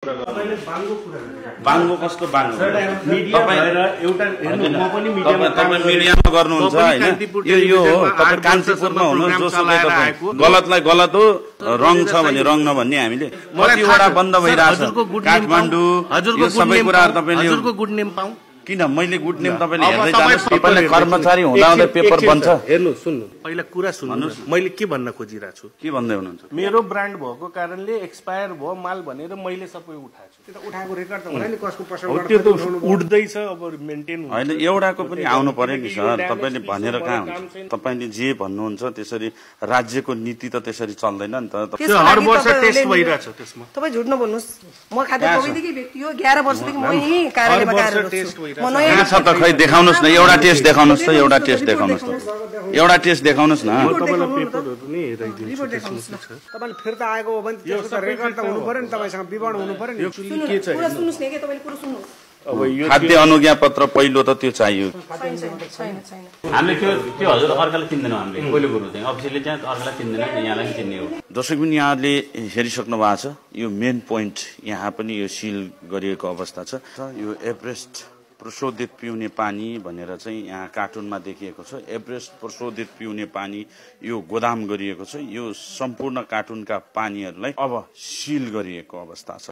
बाङ्गो कस्तो बाङ्गो मिडियामा गर्नुहुन्छ हैन यो हो तपाई कान्तिपुरमा हुनुहुन्छ जोसुकै तपाई गलतलाई गलत हो रङ छ भने रङ नभन्ने हामीले कतिवटा बन्द भइराछ काठमाडौँ यो सबै कुराहरु तपाईले हजुरको गुड नेम पाऊ किन मैले गुड नेम तपाईले हेर्दै जानुस् तपाईले कर्मचारी हुँदाहुँदै पेपर बन्छ हेर्नु सुन्नु पहिला कुरा सुन्नुस् मैले के भन्न खोजिरा छु के भन्दै हुनुहुन्छ मेरो ब्रान्ड भएको कारणले एक्सपायर भयो माल भनेर मैले सबै उठाएको छु त्यो उठाएको रेकर्ड त होला नि कसको पसलबाट त्यो त उठ्दै छ अब मेन्टेन हैन एउटाको पनि आउनु पर्यो नि सर तपाईले भनेर कहाँ हुन्छ तपाईले जे भन्नुहुन्छ त्यसरी राज्यको नीति त त्यसरी चल्दैन नि त त्यो हर वर्ष टेस्ट भइराछ त्यसमा तपाई झुट नभन्नुस् म खाद्य प्रविधिकै व्यक्ति हो 11 वर्षदेखि म यही कार्यालयमा कार्यरत छु म नयाँ छ त खै देखाउनुस् न एउटा टेस्ट देखाउनुस् त एउटा टेस्ट देखाउनुस् त एउटा टेस्ट देखाउनुस् न तपाईलाई पेपरहरु नि हेराइदिन्छु तपाईले फिर्ता आएको हो भने त्यसको रेकर्ड त हुनु पर्यो नि तपाईसँग विवरण हुनु पर्यो नि एक्चुअली के छ कुरा सुन्नुस् न के तपाईले कुरा सुन्नुस् अब यो खाद्य अनुज्ञा पत्र पहिलो त त्यो चाहियो छैन हामीले त्यो हजुर अर्कालाई चिन्दैनौँ हामीले पहिलो कुरो चाहिँ अफिसियली चाहिँ अर्कालाई चिन्दैन यहाँलाई पनि चिन्ने हो जसै पनि यहाँले हेरिसक्नु भएको छ यो मेन पोइन्ट यहाँ पनि यो सिल गरिएको अवस्था छ यो एभरेस्ट प्रशोधित पिउने पानी भनेर चाहिँ यहाँ कार्टुनमा देखिएको छ एभरेस्ट प्रशोधित पिउने पानी यो गोदाम गरिएको छ यो सम्पूर्ण कार्टुनका पानीहरूलाई अब सिल गरिएको अवस्था छ।